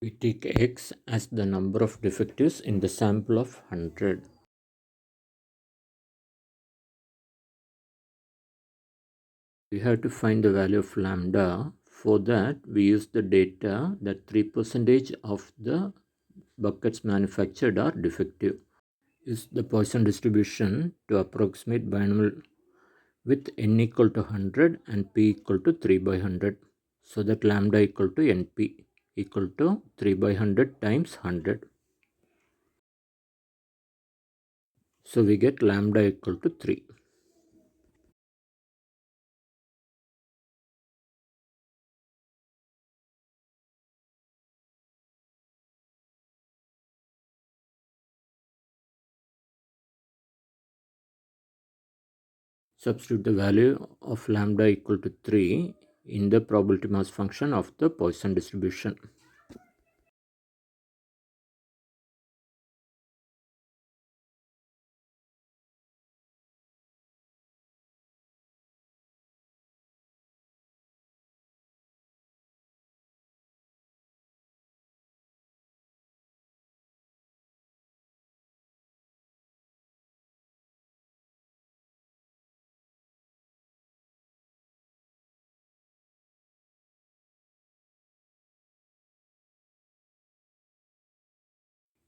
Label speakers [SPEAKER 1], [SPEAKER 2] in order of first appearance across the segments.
[SPEAKER 1] We take x as the number of defectives in the sample of 100. We have to find the value of lambda. For that, we use the data that 3% of the buckets manufactured are defective. Use the Poisson distribution to approximate binomial with n equal to 100 and p equal to 3 by 100. So that lambda equal to np equal to 3 by 100 times 100. So we get lambda equal to 3. Substitute the value of lambda equal to 3 in the probability mass function of the Poisson distribution.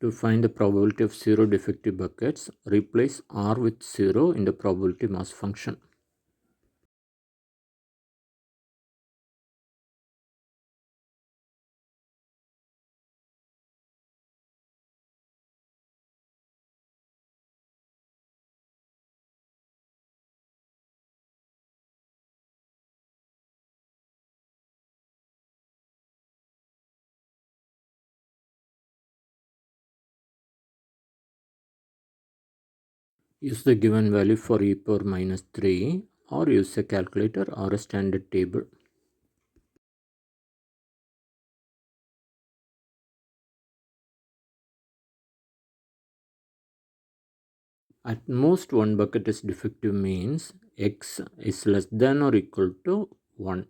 [SPEAKER 1] To find the probability of 0 defective buckets, replace R with 0 in the probability mass function. Use the given value for e power minus 3 or use a calculator or a standard table. At most, one bucket is defective means x is less than or equal to 1.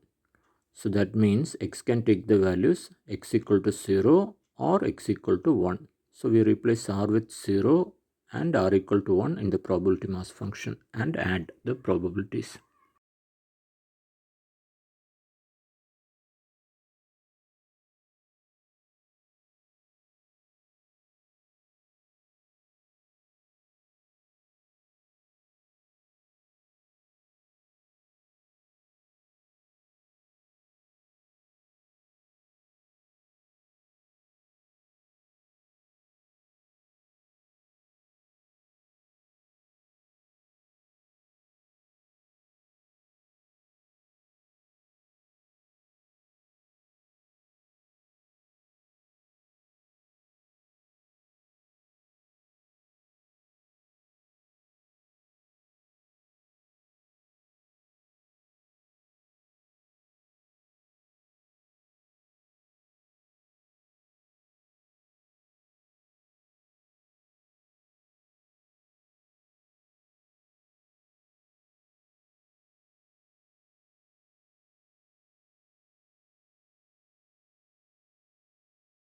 [SPEAKER 1] So that means x can take the values x equal to 0 or x equal to 1. So we replace r with 0 and r equal to 1 in the probability mass function and add the probabilities.